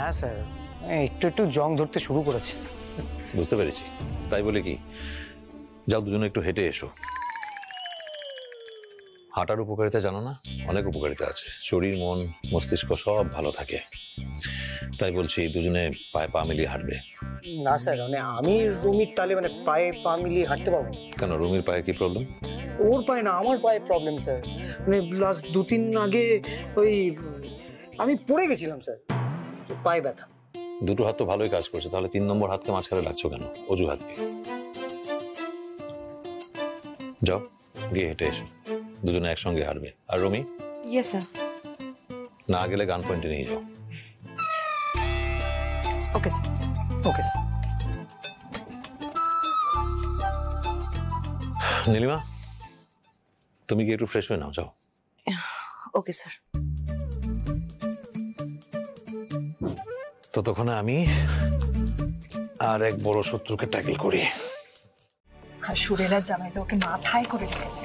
হ্যাঁ স্যার, একটু একটু জং ধরতে শুরু করেছে। বুঝতে পেরেছি, তাই বলে কি যাও দুজনে একটু হেঁটে এসো। হাঁটার উপকারিতা জানো না? অনেক উপকারিতা আছে, শরীর মন মস্তিষ্ক সব ভালো থাকে। তাই বলছি দুজনে পায়ে পা মিলিয়ে হাঁটবে। না স্যার, মানে আমি রুমির তালে মানে পায়ে পা মিলিয়ে হাঁটতে পারবো। কেন, রুমির পায়ে কি প্রবলেম? ওর পায়ে না, আমার পায়ে প্রবলেম স্যার। মানে লাস্ট 2-3 আগে ওই আমি পড়ে গেছিলাম স্যার, পায়ে ব্যথা। দুটো হাত তো ভালোই কাজ করছে, তাহলে 3 নম্বর হাতকে মাঝখানে লাগছো কেন? অজুহাতকে যাও গিয়ে হেঁটে এসো, দুজনে একসঙ্গে হাঁটবে। আর রুমি? Yes sir. না গেলে গান পয়েন্টে নিয়ে যাও। Okay sir. Okay sir. Nilima তুমি গিয়ে একটু ফ্রেশ হয়ে নাও, যাও। Okay sir. ততক্ষণে আমি আর এক বড় শত্রুকে ট্যাকল করি। সুরেলা জামাই তো ওকে মাথায় করে রেখেছে,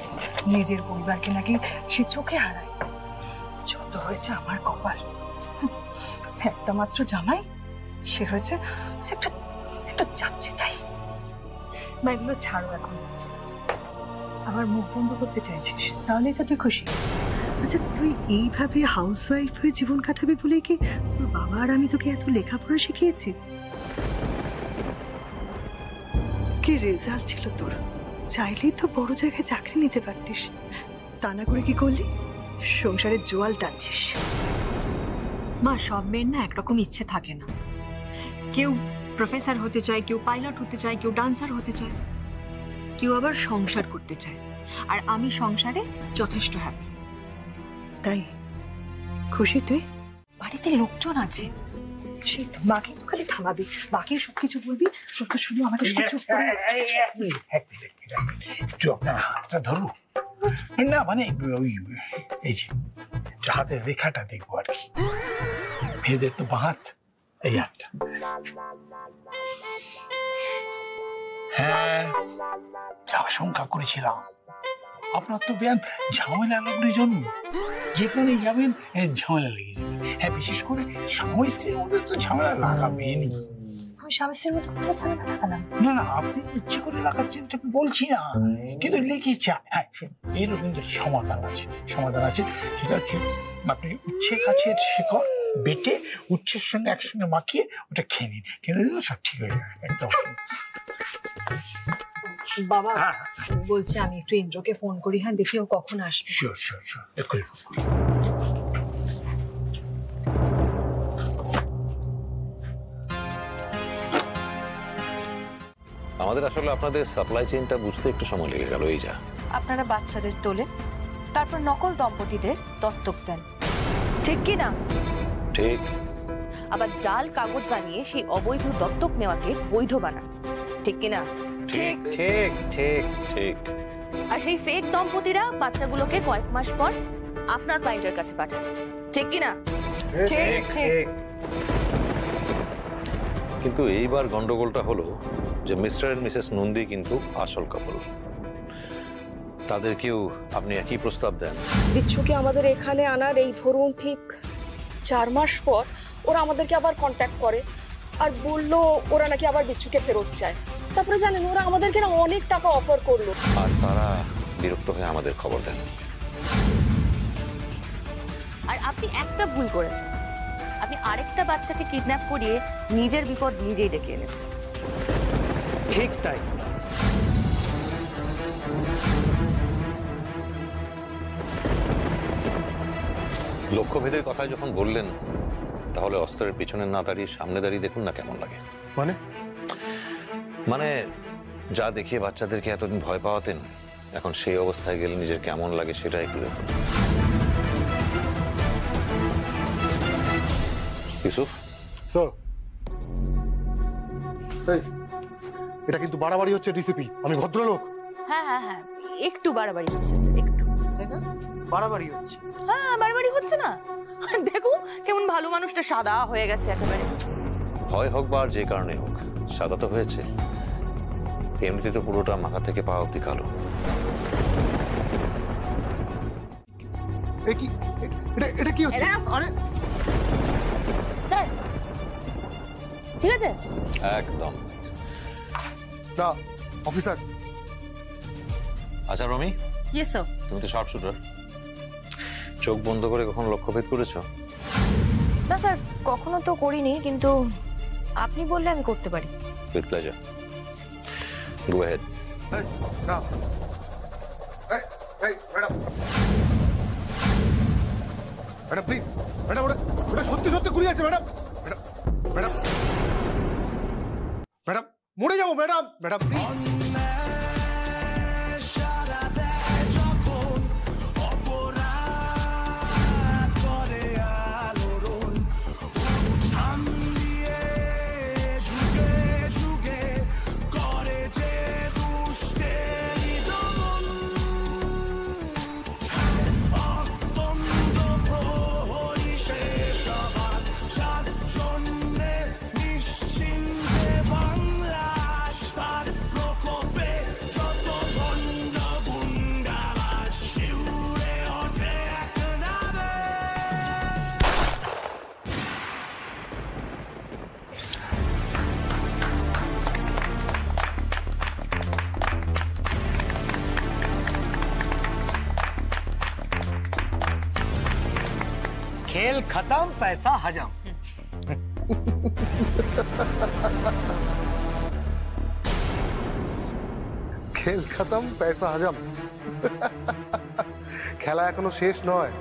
নিজের পরিবারকে নাকি সে চোখে হারায়। যত হয়েছে আমার কপাল, একটা মাত্র জামাই, সে হয়েছে একটা একটা যাত্রী। তাই মা এগুলো ছাড়ো এখন। আবার মুখ বন্ধ করতে চাইছিস? তাহলেই তো তুই খুশি। আচ্ছা, তুই এইভাবে হাউসওয়াইফ হয়ে জীবন কাটাবি বলেই কি তোর বাবা আর আমি তোকে এত লেখাপড়া শিখিয়েছি? কি রেজাল্ট ছিল তোর? চাইলেই তো বড় জায়গায় চাকরি নিতে পারতিস, তা না করে কি করলি? সংসারের জোয়াল টানছিস। মা সব মেয়ের না একরকম ইচ্ছে থাকে না, কেউ প্রফেসর হতে চায়, কেউ পাইলট হতে চায়, কেউ ডান্সার হতে চায়, কেউ আবার সংসার করতে চায়। আর আমি সংসারে যথেষ্ট হ্যাপি। তাই খুশি তুই? বাড়িতে লোকজন আছে, সেই তো মাকে তো খালি থামাবি, মাকে সবকিছু বলবি, শুধু শুধু আমাকে চুপ করে। একটু আপনার হাতটা ধরবো না, মানে ওই এই যে হাতের রেখাটা দেখবো আর কি। মেয়েদের তো বাঁ হাত, এই হাতটা। হ্যাঁ, যা আশঙ্কা করেছিলাম। আপনার তো বেয়ান ঝামেলা লাগলে জন্ম, যেখানেই যাবেন ঝামেলা লেগে যাবে। হ্যাঁ, বিশেষ করে স্বামী স্ত্রীর মধ্যে তো ঝামেলা লাগাবেনি। আমি স্বামী স্ত্রীর মধ্যে কোথায় ঝামেলা লাগালাম? না না, আপনি ইচ্ছে করে লাগাচ্ছেন আমি বলছি না, কিন্তু লেগেছে। হ্যাঁ শুনুন, এরকম কিন্তু সমাধান আছে, সমাধান আছে। সেটা হচ্ছে আপনি উচ্ছে গাছের শেকড় বেটে উচ্ছের সঙ্গে একসঙ্গে মাখিয়ে ওটা খেয়ে নিন, খেয়ে দিলে সব ঠিক হয়ে যাবে একদম। বাবা বলছি আমি একটু ইন্দ্রকে ফোন করি। হ্যাঁ, দেখি ও কখন আসবে। শিওর শিওর শিওর, এক্ষুনি ফোন করি। আমাদের আসলে আপনাদের সাপ্লাই চেইনটা বুঝতে একটু সময় লেগে গেল, এই যা। আপনারা বাচ্চাদের তোলে, তারপর নকল দম্পতিদের দত্তক দেন, ঠিক কি না? ঠিক। আবার জাল কাগজ বানিয়ে সেই অবৈধ দত্তক নেওয়াকে বৈধ বানান, ঠিক কি না? ঠিক ঠিক ঠিক ঠিক। আর সেই ফেক দম্পতিরা বাচ্চাগুলোকে কয়েক মাস পর আপনার ক্লায়েন্টের কাছে পাঠান, ঠিক কি না? ঠিক ঠিক। কিন্তু এইবার গন্ডগোলটা হলো যে মিস্টার এন্ড মিসেস নন্দী কিন্তু আসল কাপল। তাদেরকেও আপনি একই প্রস্তাব দেন। বিচ্ছুকে আমাদের এখানে আনার এই ধরুন ঠিক 4 মাস পর ওরা আমাদেরকে আবার কন্ট্যাক্ট করে আর বললো ওরা নাকি আবার বিচ্ছুকে ফেরত চায়। তারপরে জানেন ওরা আমাদেরকে না অনেক টাকা অফার করলো, আর তারা বিরক্ত হয়ে আমাদের খবর দেন। আর আপনি একটা ভুল করেছেন, আপনি আরেকটা বাচ্চাকে কিডন্যাপ করিয়ে নিজের বিপদ নিজেই ডেকে এনেছেন। ঠিক তাই। লক্ষ্যভেদের কথা যখন বললেন, তাহলে অস্ত্রের পিছনে না দাঁড়িয়ে সামনে দাঁড়িয়ে দেখুন না কেমন লাগে। মানে যা দেখিয়ে বাচ্চাদেরকে এতদিন ভয় পাওয়াতেন, এখন সেই অবস্থায় গেলে নিজের কেমন লাগে সেটা একটু দেখুন। ইউসুফ স্যার, এটা কিন্তু বাড়াবাড়ি হচ্ছে ডিসিপি, আমি ভদ্রলোক। হ্যাঁ হ্যাঁ হ্যাঁ, একটু বাড়াবাড়ি হচ্ছে স্যার, একটু। তাই না? বাড়াবাড়ি হচ্ছে। হ্যাঁ, বাড়াবাড়ি হচ্ছে না? দেখো কেমন ভালো মানুষটা সাদা হয়ে গেছে একেবারে। ভয় হোক বা যে কারণে হোক, সাদা তো হয়েছে, এমনিতে তো পুরোটা মাথা থেকে পা অব্দি কালো। এটা কি হচ্ছে? স্যার ঠিক আছে? একদম। না অফিসার। আচ্ছা রমি, ইয়েস স্যার। তুমি তো শার্প শুটার, চোখ বন্ধ করে কখনো লক্ষ্যভেদ করেছো? না স্যার, কখনো তো করিনি, কিন্তু আপনি বললে আমি করতে পারি। With pleasure, go ahead. না ম্যাডাম, ম্যাডাম প্লিজ, ম্যাডাম ওটা সত্যি সত্যি গুলি আছে ম্যাডাম। ম্যাডাম ম্যাডাম ম্যাডাম মরে যাবো ম্যাডাম। Madam please. खेल खत्म, पैसा हजम। খেল খতম, পয়সা হজম। খেলা এখনো শেষ নয়।